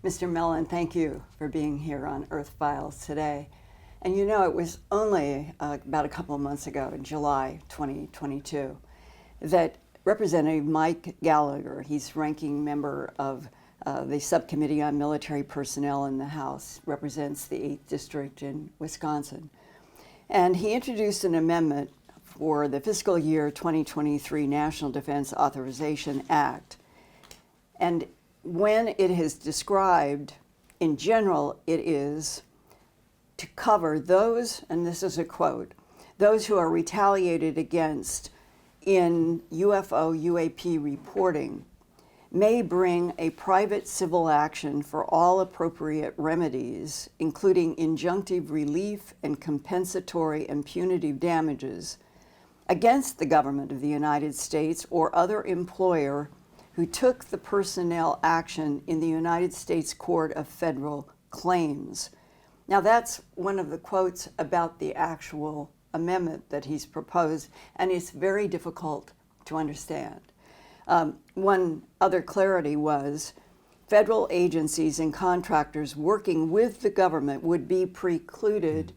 Mr. Mellon, thank you for being here on Earth Files today. And you know, it was only about a couple of months ago, in July 2022, that Representative Mike Gallagher, he's ranking member of the Subcommittee on Military Personnel in the House, represents the 8th District in Wisconsin. And he introduced an amendment for the fiscal year 2023 National Defense Authorization Act. And when it is described, in general, it is to cover those, and this is a quote, those who are retaliated against in UFO UAP reporting may bring a private civil action for all appropriate remedies, including injunctive relief and compensatory and punitive damages, against the government of the United States or other employer who took the personnel action in the United States Court of Federal Claims. Now that's one of the quotes about the actual amendment that he's proposed, and it's very difficult to understand. One other clarity was federal agencies and contractors working with the government would be precluded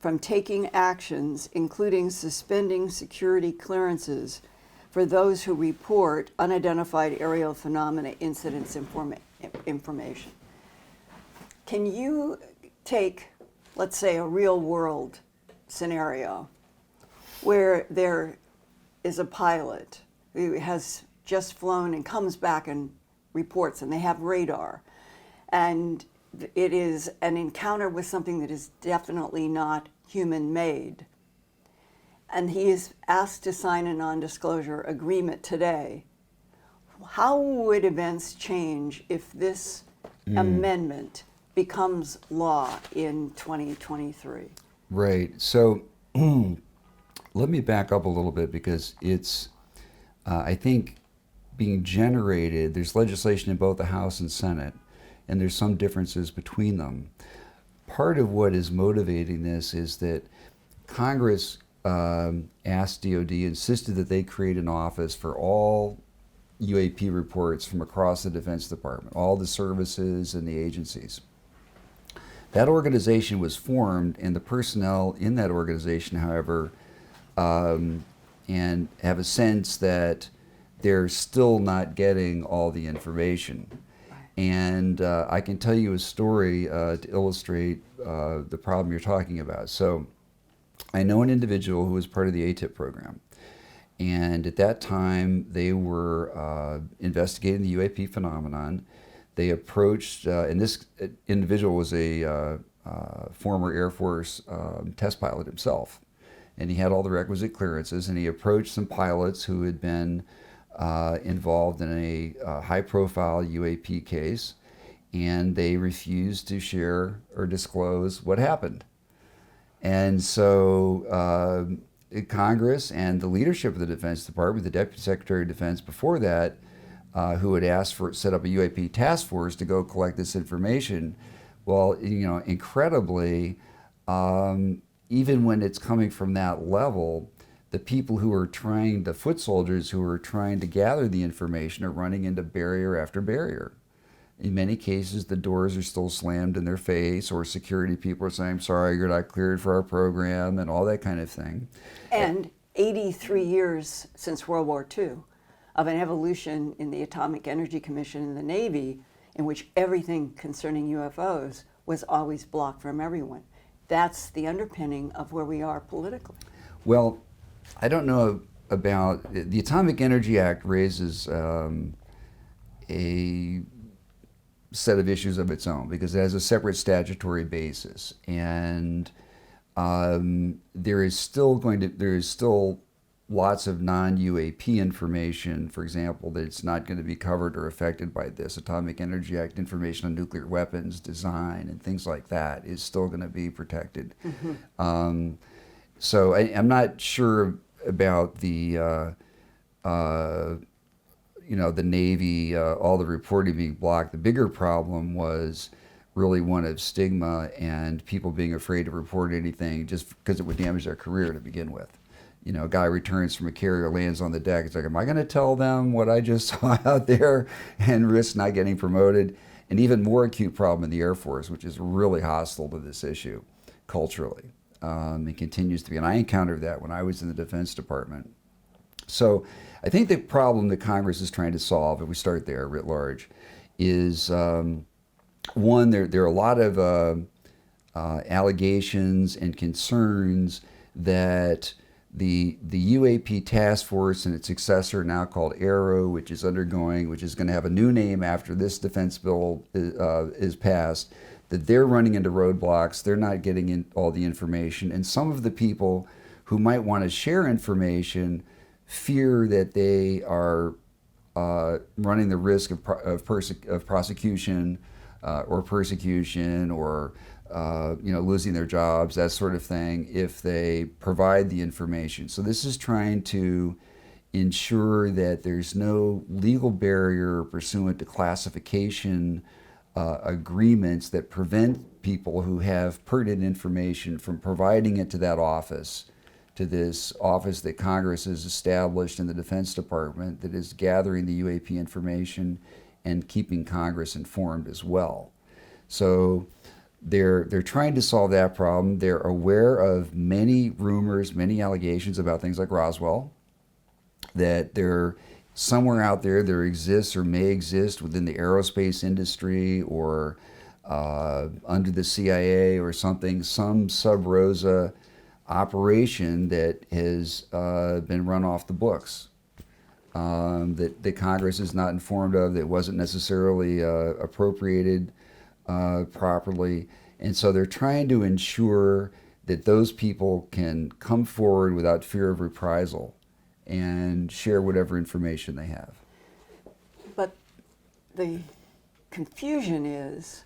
from taking actions, including suspending security clearances for those who report unidentified aerial phenomena incidents information. Can you take, let's say, a real world scenario where there is a pilot who has just flown and comes back and reports, and they have radar, and it is an encounter with something that is definitely not human-made, and he is asked to sign a non-disclosure agreement today. How would events change if this amendment becomes law in 2023? Right. So let me back up a little bit, because it's, I think, being generated, there's legislation in both the House and Senate, and there's some differences between them. Part of what is motivating this is that Congress asked DOD, insisted that they create an office for all UAP reports from across the Defense Department, all the services and the agencies. That organization was formed, and the personnel in that organization, however, and have a sense that they're still not getting all the information. And I can tell you a story to illustrate the problem you're talking about. So I know an individual who was part of the ATIP program. And at that time, they were investigating the UAP phenomenon. They approached, and this individual was a former Air Force test pilot himself. And he had all the requisite clearances, and he approached some pilots who had been involved in a high-profile UAP case, and they refused to share or disclose what happened. And so Congress and the leadership of the Defense Department, the Deputy Secretary of Defense before that, who had asked for set up a UAP task force to go collect this information. Well, you know, incredibly, even when it's coming from that level, the people who are trying, the foot soldiers who are trying to gather the information, are running into barrier after barrier. In many cases, the doors are still slammed in their face, or security people are saying, sorry, you're not cleared for our program, and all that kind of thing. And 83 years since World War II of an evolution in the Atomic Energy Commission in the Navy, in which everything concerning UFOs was always blocked from everyone. That's the underpinning of where we are politically. Well, I don't know about, the Atomic Energy Act raises a set of issues of its own, because it has a separate statutory basis, and there is still lots of non-UAP information, for example, that's not going to be covered or affected by this. Atomic Energy Act information on nuclear weapons design and things like that is still going to be protected. Mm-hmm. So I'm not sure about the the Navy, all the reporting being blocked. The bigger problem was really one of stigma and people being afraid to report anything just because it would damage their career to begin with. You know, a guy returns from a carrier, lands on the deck. It's like, am I going to tell them what I just saw out there and risk not getting promoted? an even more acute problem in the Air Force, which is really hostile to this issue culturally. It continues to be. And I encountered that when I was in the Defense Department. So I think the problem that Congress is trying to solve, if we start there writ large, is one, there are a lot of allegations and concerns that the UAP task force and its successor, now called ARROW, which is going to have a new name after this defense bill is passed, that they're running into roadblocks. They're not getting in all the information, and some of the people who might want to share information fear that they are running the risk of prosecution or persecution or losing their jobs, that sort of thing, if they provide the information. So this is trying to ensure that there's no legal barrier pursuant to classification agreements that prevent people who have pertinent information from providing it to that office, to this office that Congress has established in the Defense Department that is gathering the UAP information and keeping Congress informed as well. So they're trying to solve that problem. They're aware of many rumors, many allegations about things like Roswell, that there somewhere out there exists or may exist within the aerospace industry or under the CIA or something, some sub rosa operation that has been run off the books, that Congress is not informed of, that wasn't necessarily appropriated properly. And so they're trying to ensure that those people can come forward without fear of reprisal and share whatever information they have. But the confusion is,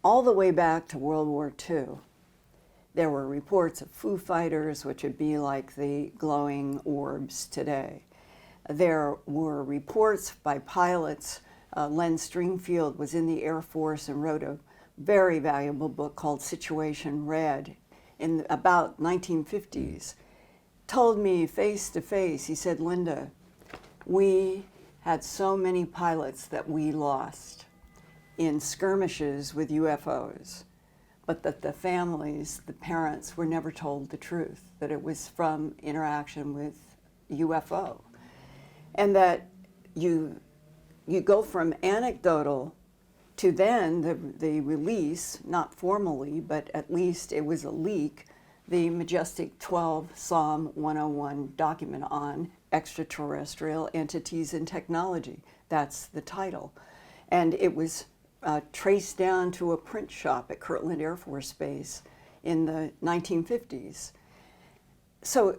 all the way back to World War II, there were reports of Foo Fighters, which would be like the glowing orbs today. There were reports by pilots. Len Stringfield was in the Air Force and wrote a very valuable book called Situation Red in about 1950s. Told me face to face, he said, Linda, we had so many pilots that we lost in skirmishes with UFOs, but that the families, the parents, were never told the truth, that it was from interaction with UFO. And that you go from anecdotal to then the release, not formally, but at least it was a leak, the Majestic 12 Psalm 101 document on extraterrestrial entities and technology. That's the title. And it was traced down to a print shop at Kirtland Air Force Base in the 1950s. So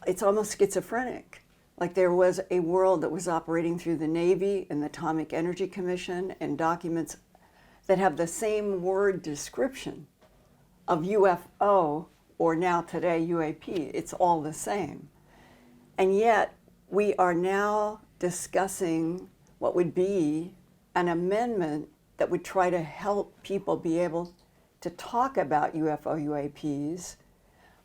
it's almost schizophrenic. Like there was a world that was operating through the Navy and the Atomic Energy Commission and documents that have the same word description of UFO, or now today UAP. It's all the same. And yet we are now discussing what would be an amendment that would try to help people be able to talk about UFO UAPs,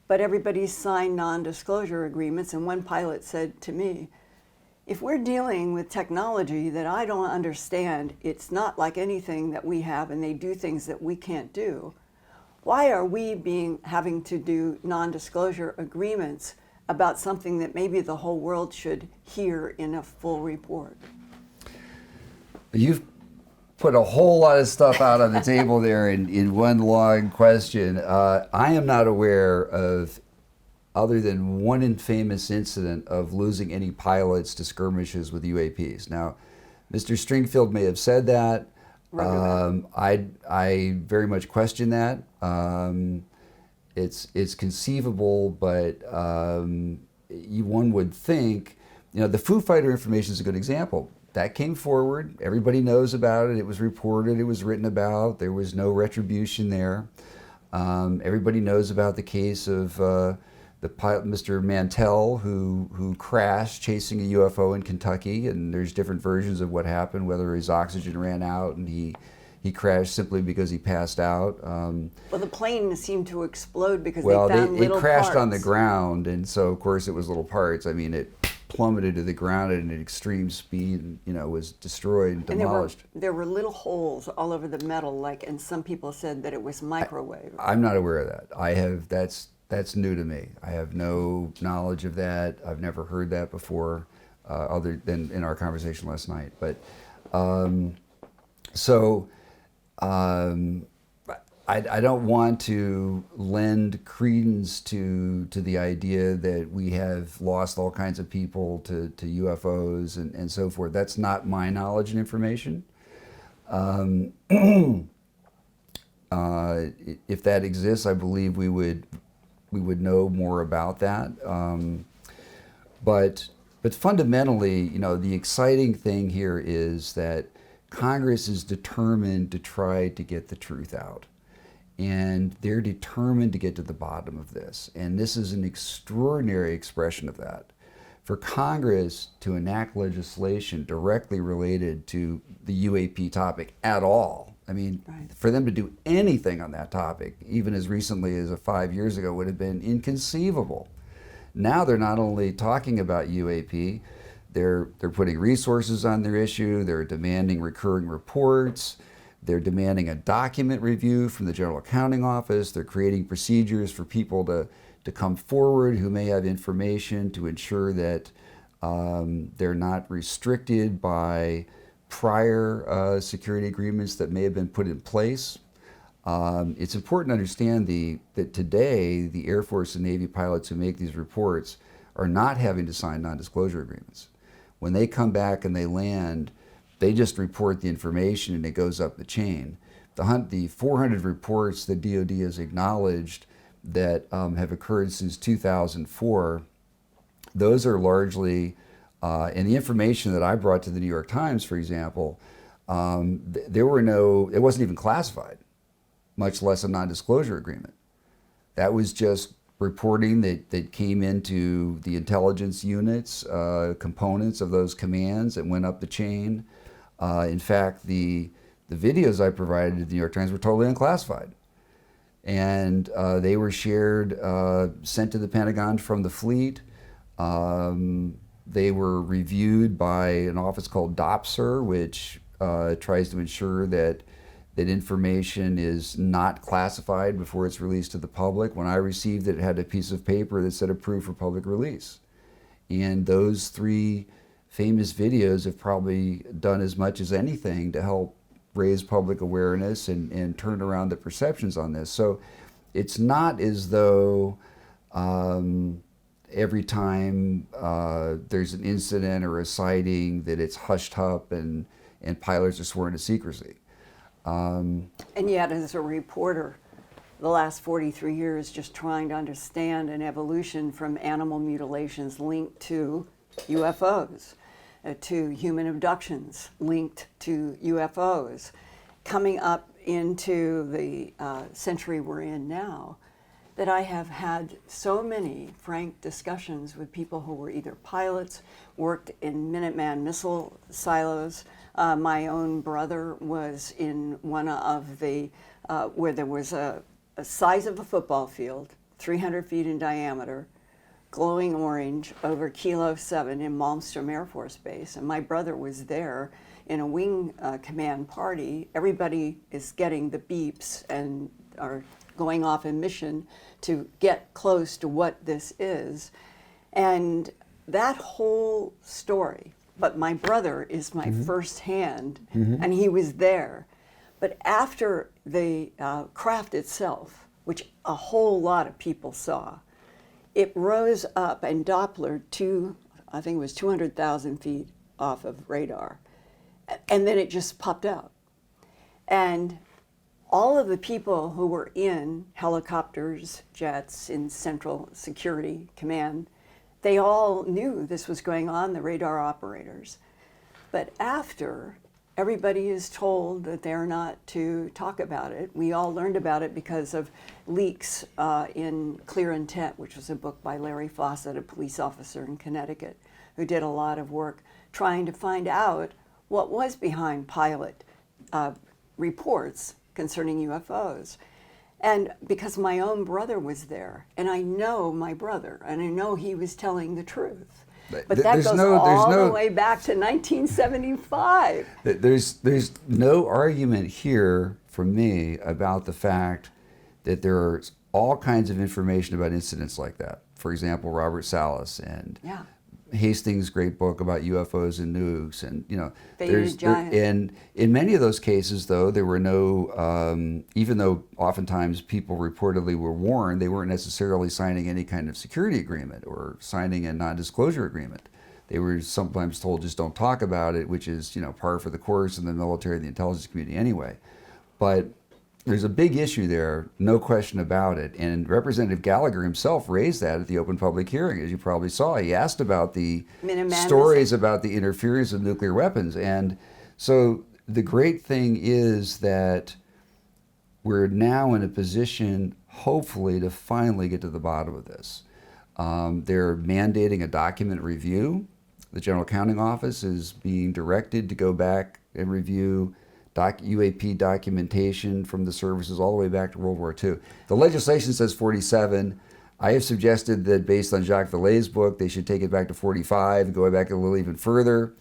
but everybody's signed non-disclosure agreements. And one pilot said to me, if we're dealing with technology that I don't understand, it's not like anything that we have and they do things that we can't do, why are we having to do non-disclosure agreements about something that maybe the whole world should hear in a full report? You've put a whole lot of stuff out on the table there in one long question. I am not aware of, other than one infamous incident of losing any pilots to skirmishes with UAPs. Now, Mr. Stringfield may have said that. I very much question that. It's conceivable, but one would think, the Foo Fighter information is a good example. That came forward. Everybody knows about it. It was reported. It was written about. There was no retribution there. Everybody knows about the case of the pilot, Mr. Mantell, who crashed chasing a UFO in Kentucky, and there's different versions of what happened, whether his oxygen ran out and he crashed simply because he passed out. Well, the plane seemed to explode because they found little it crashed parts. on the ground, and so of course it was little parts. I mean, plummeted to the ground at an extreme speed and, you know, was destroyed and demolished. And there were little holes all over the metal, and some people said that it was microwave. I'm not aware of that. That's new to me. I have no knowledge of that. I've never heard that before, other than in our conversation last night. But I don't want to lend credence to the idea that we have lost all kinds of people to UFOs and so forth. That's not my knowledge and information. If that exists, I believe we would know more about that. But fundamentally, you know, the exciting thing here is that Congress is determined to try to get the truth out. And they're determined to get to the bottom of this. And this is an extraordinary expression of that. For Congress to enact legislation directly related to the UAP topic at all, I mean, right. For them to do anything on that topic, even as recently as 5 years ago, would have been inconceivable. Now they're not only talking about UAP, they're putting resources on their issue, they're demanding recurring reports, they're demanding a document review from the General Accounting Office. They're creating procedures for people to come forward who may have information to ensure that they're not restricted by prior security agreements that may have been put in place. It's important to understand that today the Air Force and Navy pilots who make these reports are not having to sign non-disclosure agreements. When they come back and they land, they just report the information and it goes up the chain. The 400 reports that DoD has acknowledged that have occurred since 2004, those are largely, and the information that I brought to the New York Times, for example, it wasn't even classified, much less a non-disclosure agreement. That was just reporting that came into the intelligence units, components of those commands that went up the chain. In fact, the videos I provided to the New York Times were totally unclassified. And they were shared, sent to the Pentagon from the fleet. They were reviewed by an office called DOPSR, which tries to ensure that information is not classified before it's released to the public. When I received it, it had a piece of paper that said approved for public release. And those 3 famous videos have probably done as much as anything to help raise public awareness and turn around the perceptions on this. So it's not as though every time there's an incident or a sighting that it's hushed up and pilots are sworn to secrecy. And yet, as a reporter, the last 43 years just trying to understand an evolution from animal mutilations linked to UFOs, to human abductions linked to UFOs, coming up into the century we're in now, that I have had so many frank discussions with people who were either pilots, worked in Minuteman missile silos. My own brother was in one of the, where there was a size of a football field, 300 feet in diameter, glowing orange over Kilo 7 in Malmstrom Air Force Base. And my brother was there in a wing command party. Everybody is getting the beeps and are going off in mission to get close to what this is. And that whole story, but my brother is my firsthand, and he was there. But after the craft itself, which a whole lot of people saw, it rose up and Dopplered to, I think it was 200,000 feet off of radar. And then it just popped out. And all of the people who were in helicopters, jets, in Central Security Command, they all knew this was going on, the radar operators. But after, everybody is told that they're not to talk about it. We all learned about it because of leaks in Clear Intent, which was a book by Larry Fawcett, a police officer in Connecticut, who did a lot of work trying to find out what was behind pilot reports concerning UFOs. And because my own brother was there, and I know my brother, and I know he was telling the truth. But that goes all the way back to 1975. There's no argument here from me about the fact that there are all kinds of information about incidents like that. For example, Robert Salas and Hastings' great book about UFOs and nukes, and and in many of those cases, though, there were no, even though oftentimes people reportedly were warned, they weren't necessarily signing any kind of security agreement or signing a non-disclosure agreement. They were sometimes told just don't talk about it, which is par for the course in the military and the intelligence community anyway. But there's a big issue there, no question about it. And Representative Gallagher himself raised that at the open public hearing, as you probably saw. He asked about the stories about the interference of nuclear weapons. And so the great thing is that we're now in a position, hopefully, to finally get to the bottom of this. They're mandating a document review. The General Accounting Office is being directed to go back and review UAP documentation from the services all the way back to World War II. The legislation says 47. I have suggested that based on Jacques Vallée's book, they should take it back to 45 and go back a little even further.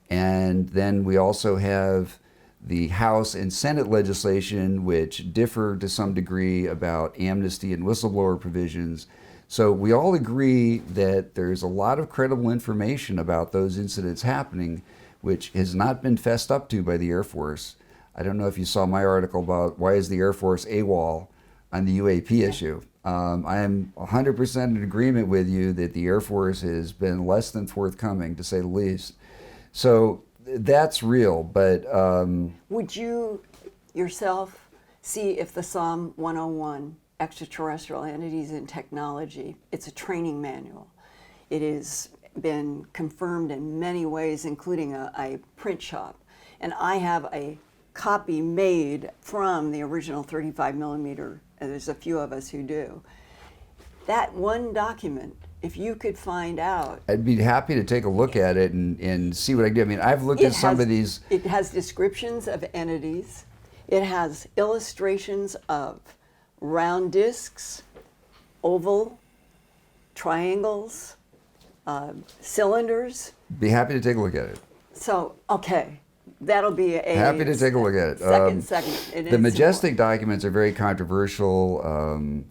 And then we also have the House and Senate legislation, which differ to some degree about amnesty and whistleblower provisions. So we all agree that there's a lot of credible information about those incidents happening, which has not been fessed up to by the Air Force. I don't know if you saw my article about why is the Air Force AWOL on the UAP issue. I am 100% in agreement with you that the Air Force has been less than forthcoming, to say the least. So that's real, but... Would you yourself see if the Psalm 101, Extraterrestrial Entities and Technology, it's a training manual. It has been confirmed in many ways, including a print shop. And I have a copy made from the original 35 millimeter, and there's a few of us who do. That one document, if you could find out... I'd be happy to take a look at it and see what I can do. I mean, I've looked at some of these... It has descriptions of entities. It has illustrations of round discs, oval, triangles, cylinders. Be happy to take a look at it. So, okay. That'll be a... Happy to take a look at it. Second segment. The Majestic documents are very controversial.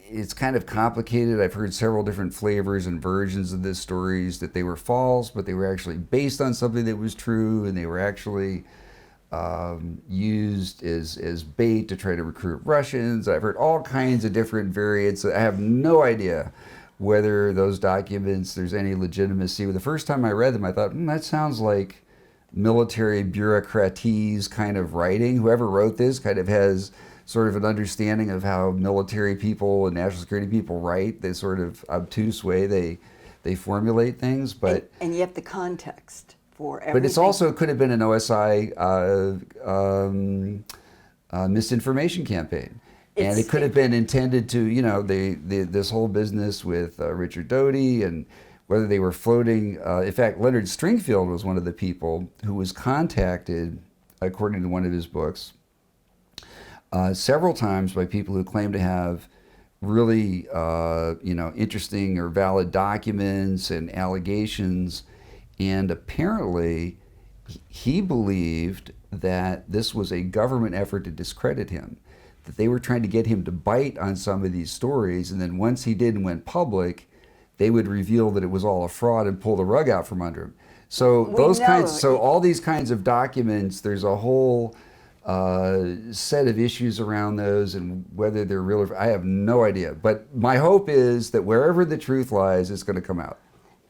It's kind of complicated. I've heard several different flavors and versions of this stories, that they were false, but they were actually based on something that was true, and they were actually used as bait to try to recruit Russians. I've heard all kinds of different variants. I have no idea whether those documents, there's any legitimacy. The first time I read them, I thought, that sounds like military bureaucraties kind of writing. Whoever wrote this kind of has sort of an understanding of how military people and national security people write. They sort of obtuse way they formulate things, but... And yet the context for everything. But it's also, it could have been an OSI misinformation campaign. And it could have been intended to, this whole business with Richard Doty, and whether they were floating. In fact, Leonard Stringfield was one of the people who was contacted, according to one of his books, several times by people who claimed to have really, interesting or valid documents and allegations. And apparently, he believed that this was a government effort to discredit him, that they were trying to get him to bite on some of these stories, and then once he did and went public, they would reveal that it was all a fraud and pull the rug out from under him. So all these kinds of documents, there's a whole set of issues around those, and whether they're real or I have no idea. But my hope is that wherever the truth lies, it's going to come out.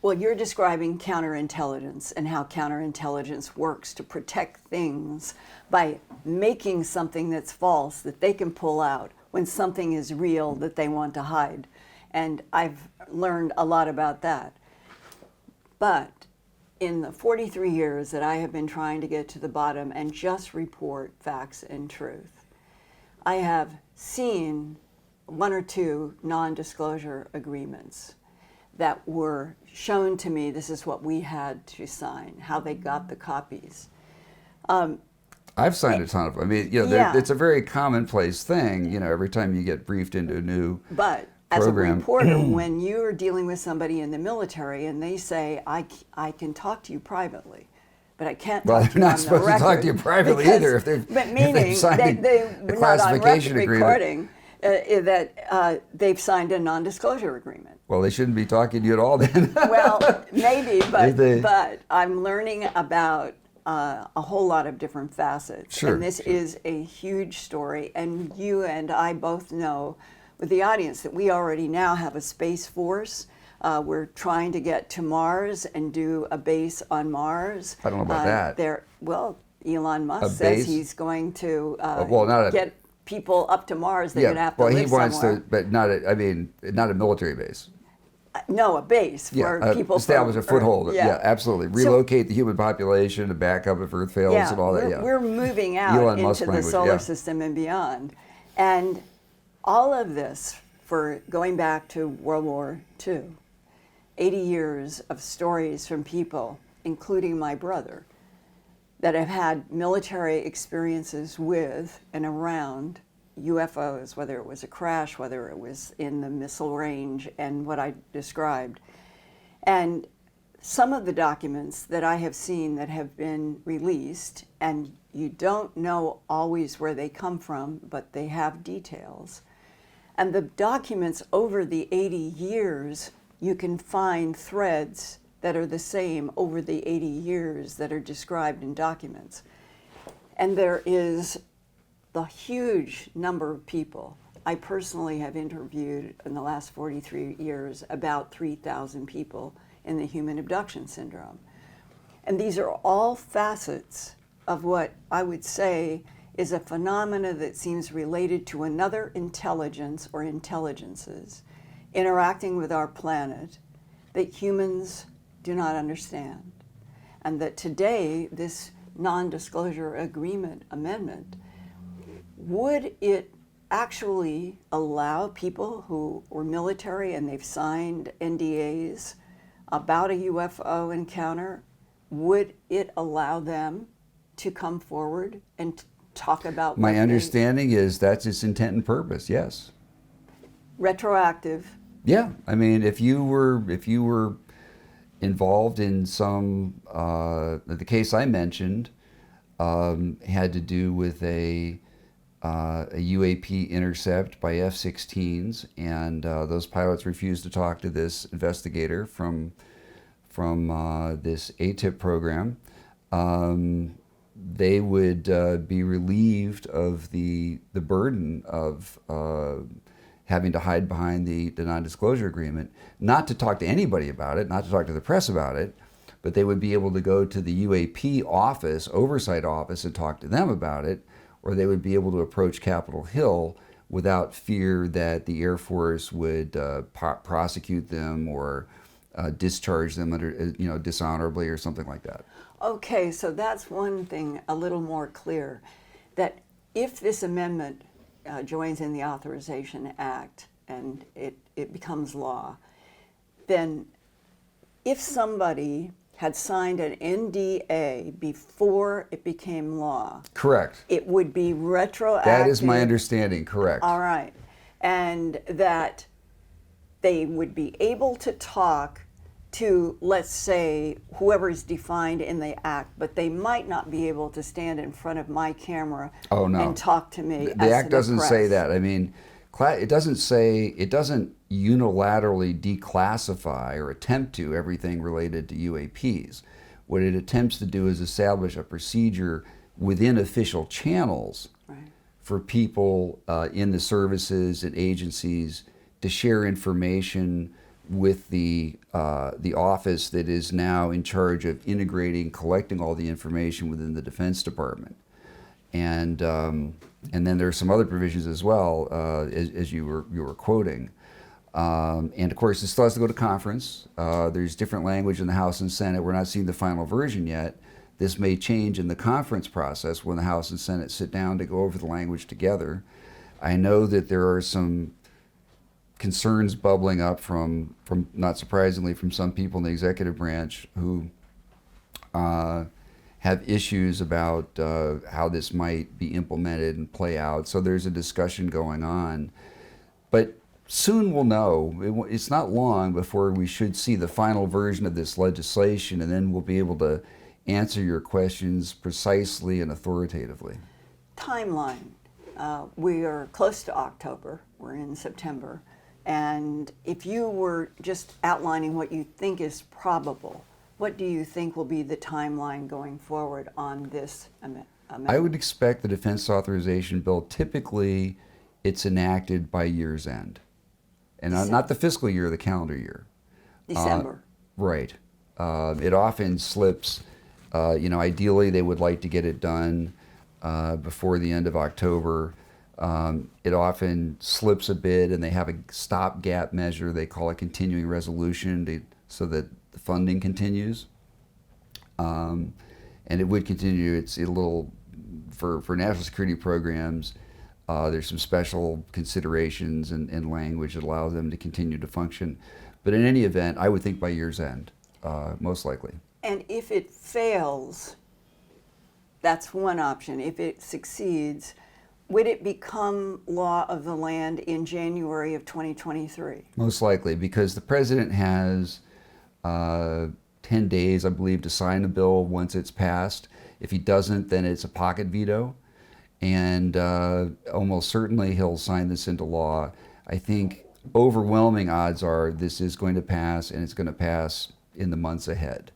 Well, you're describing counterintelligence and how counterintelligence works to protect things by making something that's false that they can pull out when something is real that they want to hide. And I've learned a lot about that. But in the 43 years that I have been trying to get to the bottom and just report facts and truth, I have seen one or two non-disclosure agreements that were shown to me. This is what we had to sign, how they got the copies. I've signed a ton of them. I mean, it's a very commonplace thing, every time you get briefed into a new... But as a program. reporter, when you're dealing with somebody in the military and they say, I can talk to you privately, but I can't Well, talk to they're you not on the supposed to record. talk to you privately because- either if they've, But if meaning they've signed they a were not on classification agreement. recording that they've signed a non-disclosure agreement. Well, they shouldn't be talking to you at all then. Well, maybe, If they- but I'm learning about a whole lot of different facets. Sure, And this is a huge story. And you and I both know with the audience that we already now have a space force. We're trying to get to Mars and do a base on Mars. I don't know about that. Well, Elon Musk A says base? he's going to well, not a- get people up to Mars. They're going to have to well, live he wants somewhere. to, but not a, I mean, not a military base. No, a base for people. Establish from a foothold. Earth. Yeah, absolutely. Relocate the human population to back up if Earth fails and all that. Yeah, we're moving out Elon Musk into the language, solar yeah. system and beyond. And all of this, for going back to World War II, 80 years of stories from people, including my brother, that have had military experiences with and around UFOs, whether it was a crash, whether it was in the missile range, and what I described. And some of the documents that I have seen that have been released, and you don't know always where they come from, but they have details. And the documents over the 80 years, you can find threads that are the same over the 80 years that are described in documents. And there is the huge number of people. I personally have interviewed in the last 43 years about 3,000 people in the human abduction syndrome. And these are all facets of what I would say is a phenomena that seems related to another intelligence or intelligences interacting with our planet that humans do not understand. And that today, this non-disclosure agreement amendment, would it actually allow people who were military and they've signed NDAs about a UFO encounter, would it allow them to come forward and talk about My what understanding is that's its intent and purpose. Yes. retroactive? Yeah. I mean, if you were involved in some, the case I mentioned had to do with a UAP intercept by F-16s, and those pilots refused to talk to this investigator from this ATIP program. They would be relieved of the burden of having to hide behind the non-disclosure agreement, not to talk to anybody about it, not to talk to the press about it, but they would be able to go to the UAP office, oversight office, and talk to them about it, or they would be able to approach Capitol Hill without fear that the Air Force would prosecute them or discharge them under, dishonorably or something like that. Okay, so that's one thing a little more clear, that if this amendment joins in the Authorization Act and it becomes law, then if somebody had signed an NDA before it became law, Correct. it would be retroactive. That is my understanding, correct. All right. And that they would be able to talk to, let's say, whoever is defined in the act, but they might not be able to stand in front of my camera Oh, no. and talk to me. The act doesn't say that. I mean, it doesn't unilaterally declassify or attempt to everything related to UAPs. What it attempts to do is establish a procedure within official channels for people in the services and agencies to share information with the office that is now in charge of integrating, collecting all the information within the Defense Department. And then there are some other provisions as well, as you were quoting. And of course, it still has to go to conference. There's different language in the House and Senate. We're not seeing the final version yet. This may change in the conference process when the House and Senate sit down to go over the language together. I know that there are some concerns bubbling up from not surprisingly, from some people in the executive branch who have issues about how this might be implemented and play out. So there's a discussion going on. But soon we'll know. It's not long before we should see the final version of this legislation, and then we'll be able to answer your questions precisely and authoritatively. Timeline. We are close to October. We're in September. And if you were just outlining what you think is probable, what do you think will be the timeline going forward on this amendment? I would expect the Defense Authorization Bill, typically it's enacted by year's end. And not the fiscal year, the calendar year. December. Right. It often slips. Ideally they would like to get it done before the end of October. It often slips a bit, and they have a stopgap measure they call a continuing resolution so that the funding continues. And it would continue. It's a little, for national security programs, there's some special considerations and language that allows them to continue to function. But in any event, I would think by year's end, most likely. And if it fails, that's one option. If it succeeds, would it become law of the land in January of 2023? Most likely, because the president has 10 days, I believe, to sign the bill once it's passed. If he doesn't, then it's a pocket veto. And almost certainly he'll sign this into law. I think overwhelming odds are this is going to pass, and it's going to pass in the months ahead.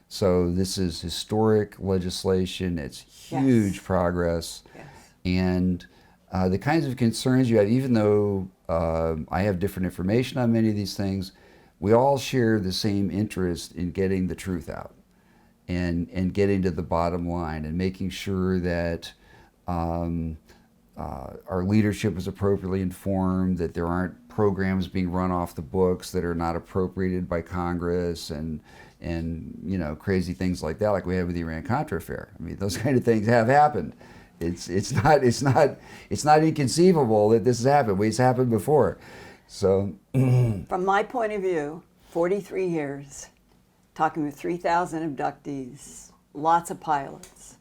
So this is historic legislation. It's huge progress. Yes. And the kinds of concerns you have, even though I have different information on many of these things, we all share the same interest in getting the truth out and getting to the bottom line and making sure that our leadership is appropriately informed, that there aren't programs being run off the books that are not appropriated by Congress and crazy things like that, like we had with the Iran-Contra affair. I mean, those kind of things have happened. It's not inconceivable that this has happened. It's happened before. So, from my point of view, 43 years, talking with 3,000 abductees, lots of pilots,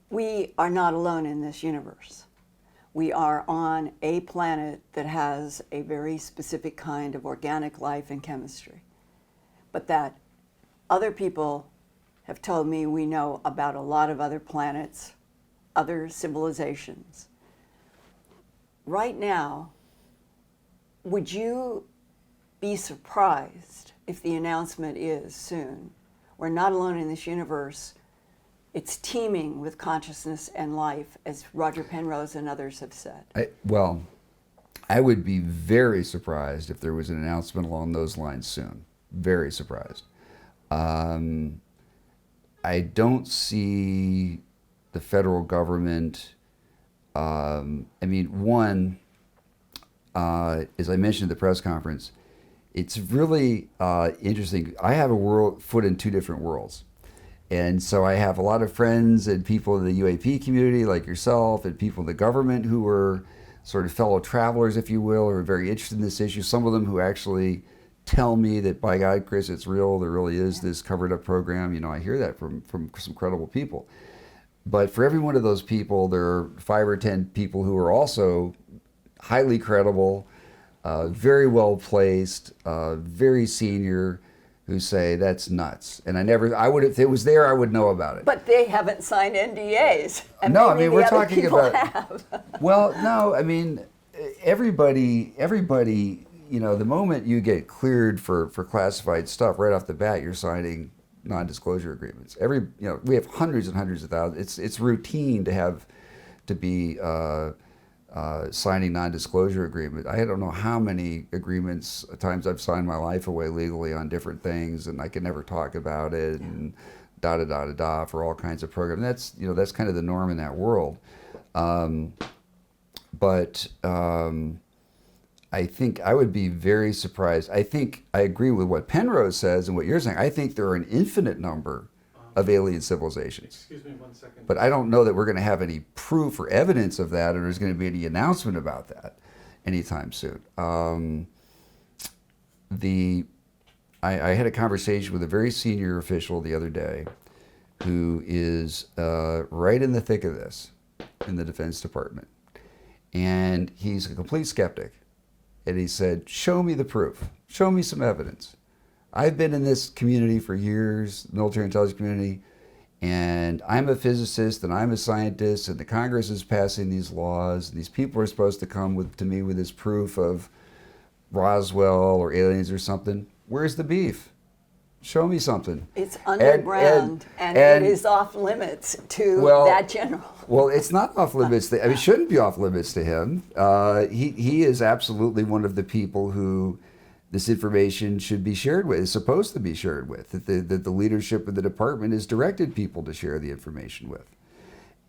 we are not alone in this universe. We are on a planet that has a very specific kind of organic life and chemistry, but that other people have told me we know about a lot of other planets, other civilizations. Right now, would you be surprised if the announcement is soon, we're not alone in this universe, it's teeming with consciousness and life, as Roger Penrose and others have said? I would be very surprised if there was an announcement along those lines soon. Very surprised. I don't see the federal government, as I mentioned at the press conference, it's really interesting. I have a foot in two different worlds. And so I have a lot of friends and people in the UAP community like yourself, and people in the government who are sort of fellow travelers, if you will, who are very interested in this issue. Some of them who actually tell me that, by God, Chris, it's real. There really is this covered up program. I hear that from some credible people. But for every one of those people, there are 5 or 10 people who are also highly credible, very well placed, very senior, who say that's nuts. And I would, if it was there, I would know about it. But they haven't signed NDAs. And no, maybe we're the other talking people about. have. Well, no, everybody. The moment you get cleared for classified stuff, right off the bat, you're signing non-disclosure agreements. We have hundreds and hundreds of thousands. It's routine to be signing non-disclosure agreement. I don't know how many times I've signed my life away legally on different things, and I can never talk about it, and da for all kinds of programs. That's kind of the norm in that world. But I think I would be very surprised. I think I agree with what Penrose says and what you're saying. I think there are an infinite number of alien civilizations. Excuse me 1 second. But I don't know that we're going to have any proof or evidence of that, or there's going to be any announcement about that anytime soon. I had a conversation with a very senior official the other day who is right in the thick of this in the Defense Department. And he's a complete skeptic. and he said, show me the proof. Show me some evidence. I've been in this community for years, military intelligence community, and I'm a physicist and I'm a scientist, and the Congress is passing these laws, and these people are supposed to come to me with this proof of Roswell or aliens or something. Where's the beef? Show me something. It's underground, and it is off limits to that general. Well, it's not off limits. It shouldn't be off limits to him. He is absolutely one of the people who this information should be shared with, is supposed to be shared with, that the leadership of the department has directed people to share the information with.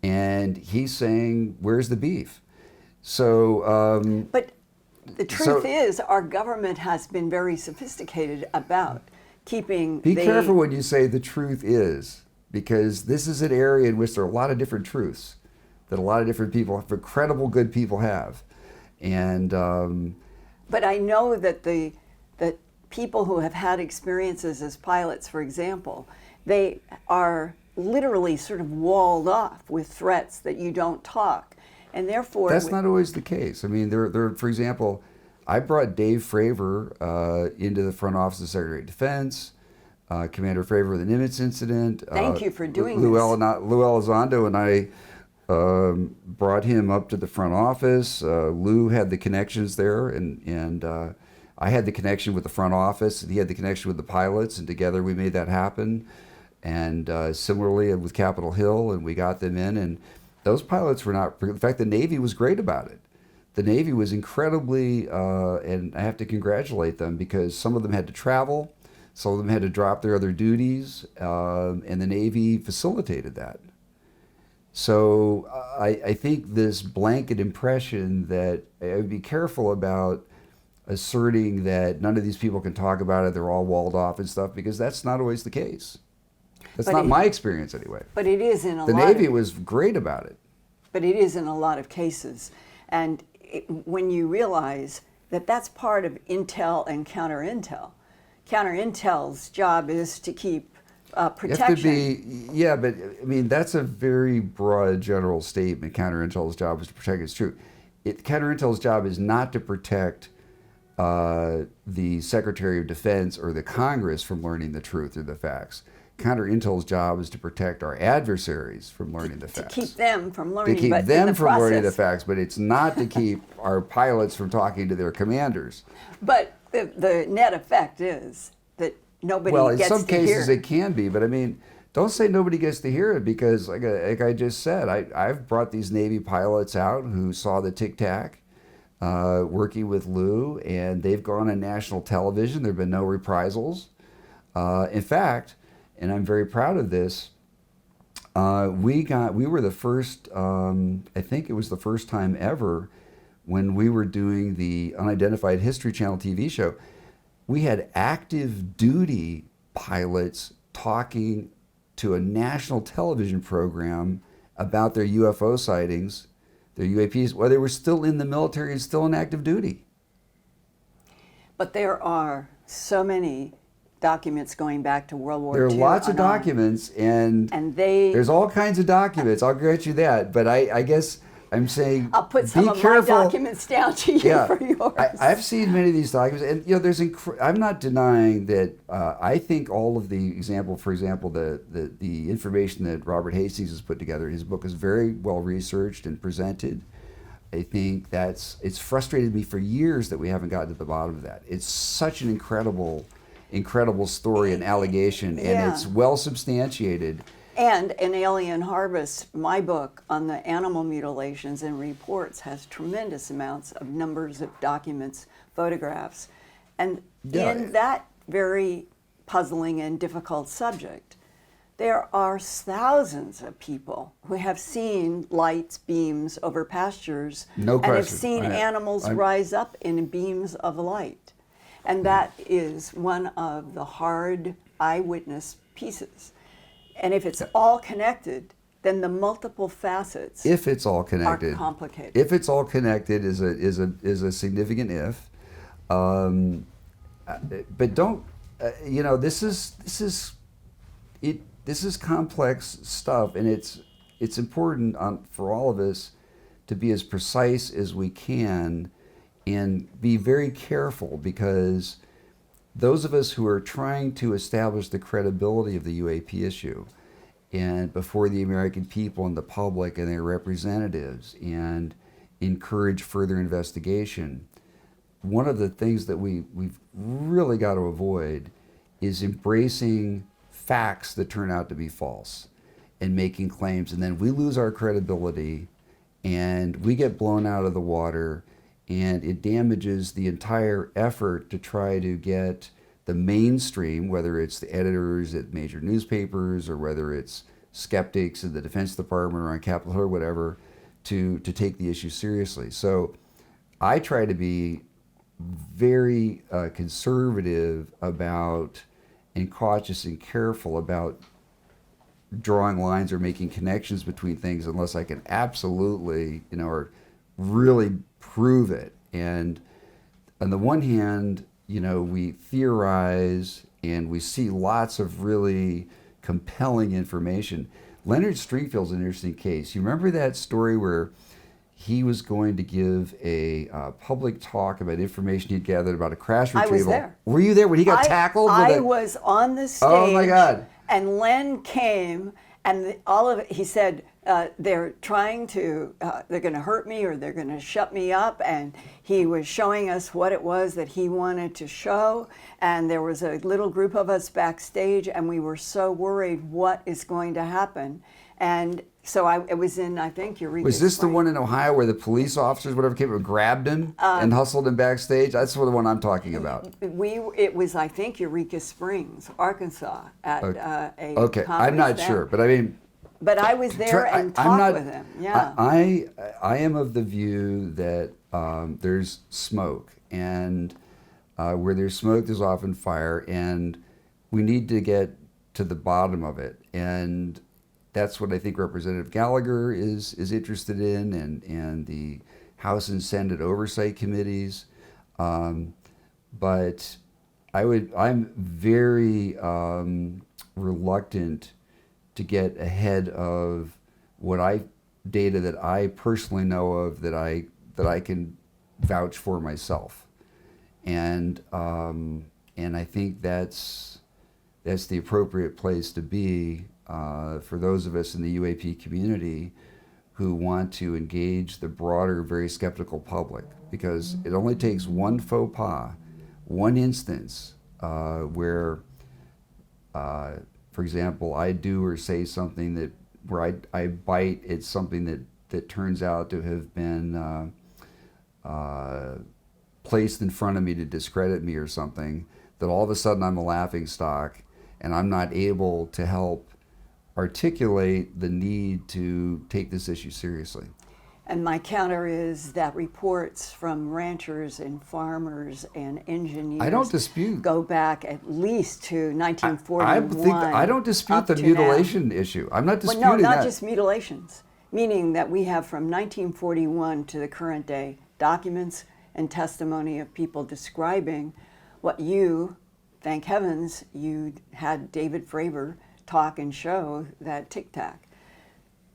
And he's saying, where's the beef? So... but the truth is, our government has been very sophisticated about keeping Be careful when you say the truth is, because this is an area in which there are a lot of different truths that a lot of different people, credible, good people have. And... but I know that that people who have had experiences as pilots, for example, they are literally sort of walled off with threats that you don't talk. And therefore... That's not always the case. I mean, for example, I brought Dave Fravor into the front office of the Secretary of Defense, Commander Fravor of the Nimitz incident. Thank you for doing Lou this. Lou Elizondo and I brought him up to the front office. Lou had the connections there, and I had the connection with the front office, and he had the connection with the pilots, and together we made that happen. And similarly with Capitol Hill, and we got them in, and those pilots were not... In fact, the Navy was great about it. The Navy was incredibly, and I have to congratulate them, because some of them had to travel, some of them had to drop their other duties, and the Navy facilitated that. So I think this blanket impression that I would be careful about asserting that none of these people can talk about it, they're all walled off and stuff, because that's not always the case. That's not my experience anyway. But it is in a lot of... The Navy was great about it. But it is in a lot of cases. And when you realize that that's part of intel and counterintel. Counterintel's job is to keep protection. Yeah, but I mean, that's a very broad general statement. Counterintel's job is to protect. It's true. Counterintel's job is not to protect the Secretary of Defense or the Congress from learning the truth or the facts. Counterintel's job is to protect our adversaries from learning the facts. To keep them from learning. To keep them from learning the facts, but it's not to keep our pilots from talking to their commanders. But the net effect is that nobody gets to hear. Well, in some cases it can be, but I mean, don't say nobody gets to hear it, because like I just said, I've brought these Navy pilots out who saw the Tic Tac working with Lou, and they've gone on national television. There have been no reprisals. In fact, and I'm very proud of this, we were the first, I think it was the first time ever, when we were doing the Unidentified History Channel TV show, we had active duty pilots talking to a national television program about their UFO sightings, their UAPs, while they were still in the military and still in active duty. But there are so many documents going back to World War II. There are lots of documents, and there's all kinds of documents, I'll grant you that, but I guess I'm saying, I'll put some of my documents down to you for yours. I've seen many of these documents, and you know, I'm not denying that. I think all of the for example, the information that Robert Hastings has put together, his book is very well researched and presented. I think it's frustrated me for years that we haven't gotten to the bottom of that. It's such an incredible story and allegation, and it's well substantiated. And in Alien Harvest, my book on the animal mutilations and reports has tremendous amounts of numbers of documents, photographs. And in that very puzzling and difficult subject, there are thousands of people who have seen lights, beams over pastures, no question, and have seen animals rise up in beams of light. And that is one of the hard eyewitness pieces. And if it's all connected, then the multiple facets are complicated. If it's all connected is a significant if. But don't you know, this is complex stuff, and it's important for all of us to be as precise as we can and be very careful, because those of us who are trying to establish the credibility of the UAP issue and before the American people and the public and their representatives, and encourage further investigation, one of the things that we've really got to avoid is embracing facts that turn out to be false and making claims, and then we lose our credibility and we get blown out of the water, and it damages the entire effort to try to get the mainstream, whether it's the editors at major newspapers or whether it's skeptics in the Defense Department or on Capitol Hill or whatever, to take the issue seriously. So I try to be very conservative about, and cautious and careful about, drawing lines or making connections between things unless I can absolutely, or really prove it. And on the one hand, we theorize and we see lots of really compelling information. Leonard Stringfield's an interesting case. You remember that story where he was going to give a public talk about information he'd gathered about a crash retrieval? I was there. Were you there when he got tackled? I was on the stage. Oh my God. And Len came, and all of it, he said, they're trying to, they're going to hurt me or they're going to shut me up. And he was showing us what it was that he wanted to show. And there was a little group of us backstage, and we were so worried what is going to happen. And so it was in, I think, Eureka Was this Springs. the one in Ohio where the police officers, whatever, came and grabbed him and hustled him backstage? That's the one I'm talking about. It was, I think, Eureka Springs, Arkansas, at a Okay, I'm conference not there. sure, but I mean, But I was there and talked with him. Yeah. I am of the view that there's smoke, and where there's smoke, there's often fire, and we need to get to the bottom of it. And that's what I think Representative Gallagher is interested in, and the House and Senate oversight committees. But I'm very reluctant to get ahead of data that I personally know of, that I can vouch for myself, and I think that's the appropriate place to be for those of us in the UAP community who want to engage the broader, very skeptical public, because it only takes one faux pas, one instance where, for example, I do or say something where I bite at something that turns out to have been placed in front of me to discredit me or something, that all of a sudden I'm a laughingstock and I'm not able to help articulate the need to take this issue seriously. And my counter is that reports from ranchers and farmers and engineers I don't dispute. Go back at least to 1941. I don't dispute the mutilation issue. I'm not disputing that. No, not that. just mutilations, meaning that we have from 1941 to the current day documents and testimony of people describing what you, thank heavens, you had David Fravor talk and show that tic-tac.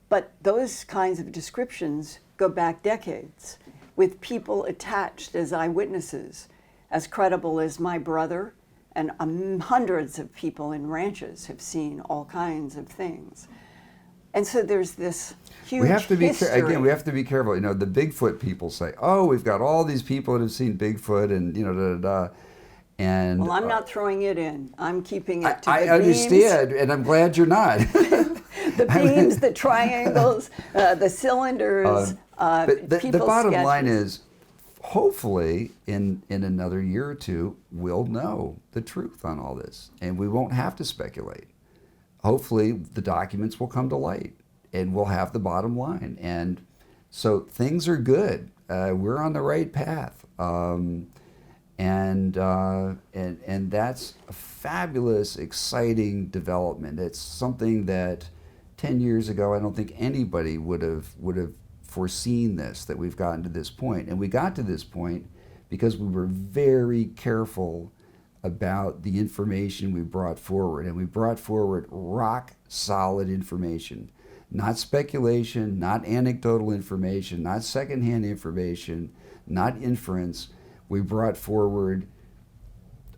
But those kinds of descriptions go back decades, with people attached as eyewitnesses, as credible as my brother, and hundreds of people in ranches have seen all kinds of things. And so there's this huge We have to be history. again. We have to be careful. The Bigfoot people say, "Oh, we've got all these people that have seen Bigfoot," and da da da. And Well, I'm not throwing it in. I'm keeping it to I the beams. understand, and I'm glad you're not. The beams, the triangles, the cylinders, But the people's bottom sketches. line is, hopefully, in another year or two, we'll know the truth on all this, and we won't have to speculate. Hopefully, the documents will come to light, and we'll have the bottom line. And so things are good. We're on the right path. And that's a fabulous, exciting development. It's something that 10 years ago, I don't think anybody would have foreseen this, that we've gotten to this point. And we got to this point because we were very careful about the information we brought forward. And we brought forward rock solid information, not speculation, not anecdotal information, not secondhand information, not inference. We brought forward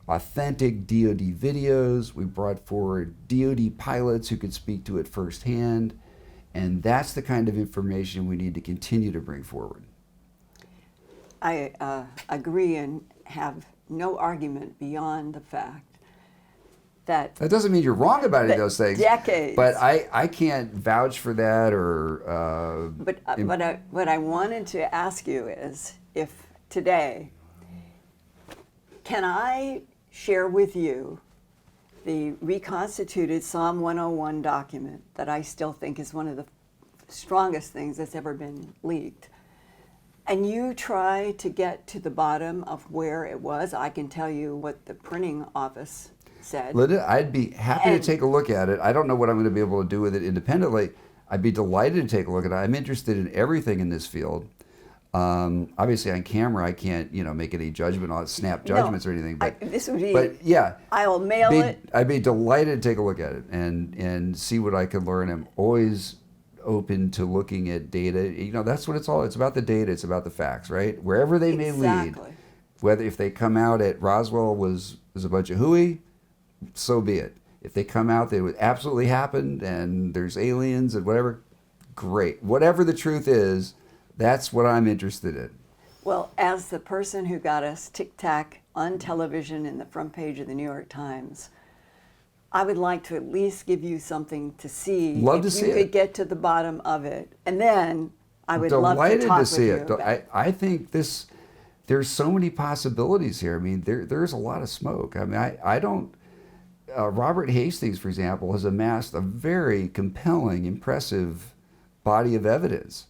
authentic DoD videos. We brought forward DoD pilots who could speak to it firsthand. And that's the kind of information we need to continue to bring forward. I agree and have no argument beyond the fact that That doesn't mean you're wrong about any of that those things. decades- But I can't vouch for that or. But what I wanted to ask you is, if today, can I share with you the reconstituted Psalm 101 document that I still think is one of the strongest things that's ever been leaked? And you try to get to the bottom of where it was. I can tell you what the printing office said. Linda, I'd be happy to take a look at it. I don't know what I'm going to be able to do with it independently. I'd be delighted to take a look at it. I'm interested in everything in this field. Obviously, on camera, I can't, make any judgment on snap judgments or anything. But this would be. but yeah, I'll mail it. I'd be delighted to take a look at it and see what I could learn. I'm always open to looking at data. That's what it's all. It's about the data. It's about the facts, right? Wherever they may lead. Exactly. Whether if they come out at Roswell was a bunch of hooey, so be it. If they come out that it absolutely happened and there's aliens and whatever, great. Whatever the truth is, that's what I'm interested in. Well, as the person who got us Tic Tac on television in the front page of the New York Times, I would like to at least give you something to see. Love to see you it. could get to the bottom of it. And then I would love to Delighted talk to see with it. you about I think there's so many possibilities here. I mean, there's a lot of smoke. I mean, I don't. Robert Hastings, for example, has amassed a very compelling, impressive body of evidence.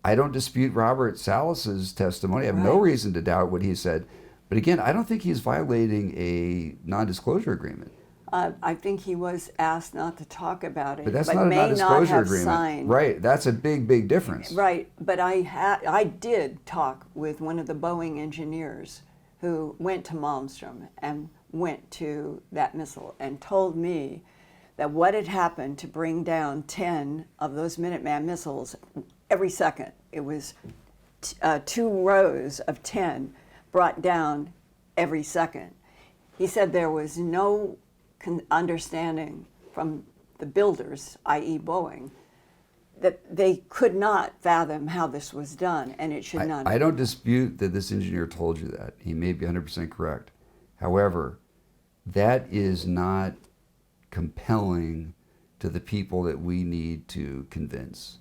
I don't dispute Robert Salas's testimony. I have no reason to doubt what he said. But again, I don't think he's violating a non-disclosure agreement. I think he was asked not to talk about it, But that's not a may non-disclosure not have agreement. signed. Right, that's a big, big difference. Right, but I did talk with one of the Boeing engineers who went to Malmstrom and went to that missile and told me that what had happened to bring down 10 of those Minuteman missiles every second. It was 2 rows of 10 brought down every second. He said there was no understanding from the builders, i.e. Boeing, that they could not fathom how this was done, and it should not. I don't dispute that this engineer told you that. He may be 100% correct. However, that is not compelling to the people that we need to convince.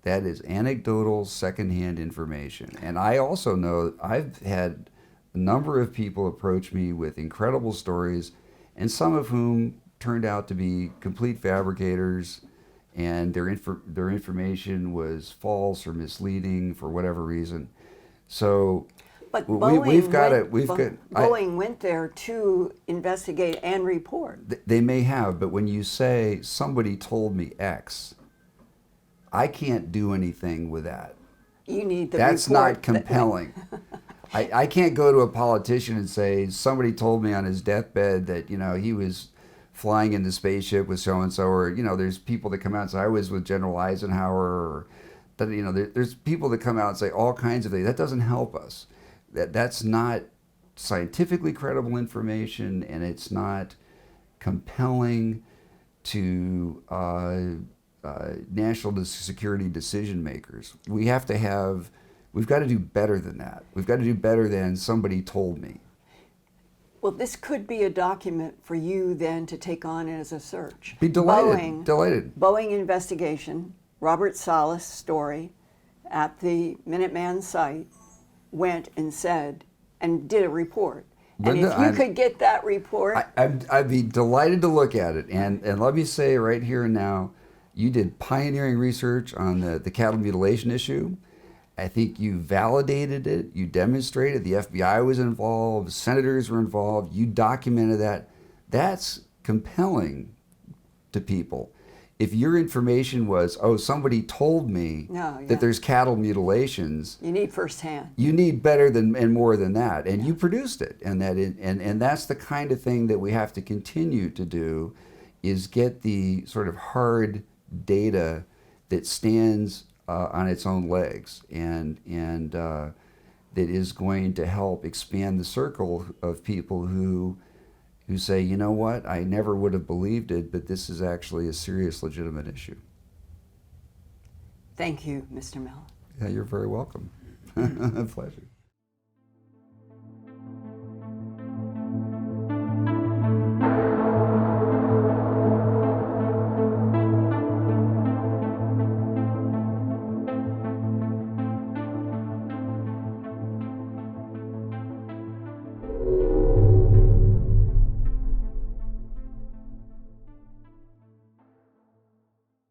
That is anecdotal, secondhand information. And I also know I've had a number of people approach me with incredible stories, and some of whom turned out to be complete fabricators, and their information was false or misleading for whatever reason. So But Boeing went there to investigate and report. They may have, but when you say somebody told me X, I can't do anything with that. You need the That's report. not compelling. I can't go to a politician and say somebody told me on his deathbed that he was flying in the spaceship with so and so, or there's people that come out and say I was with General Eisenhower, or that there's people that come out and say all kinds of things. That doesn't help us. That's not scientifically credible information, and it's not compelling to national security decision makers. We've got to do better than that. We've got to do better than somebody told me. Well, this could be a document for you then to take on as a search. Be delighted. Boeing investigation, Robert Salas' story at the Minuteman site, went and said and did a report. Linda, and if you could get that report, I'd be delighted to look at it. And let me say right here and now, you did pioneering research on the cattle mutilation issue. I think you validated it. You demonstrated the FBI was involved, senators were involved. You documented that. That's compelling to people. If your information was, somebody told me that there's cattle mutilations, you need firsthand. You need better and more than that, and you produced it, and that's the kind of thing that we have to continue to do, is get the sort of hard data that stands on its own legs, and that is going to help expand the circle of people who say, you know what, I never would have believed it, but this is actually a serious, legitimate issue. Thank you, Mr. Mill. Yeah, you're very welcome. A pleasure.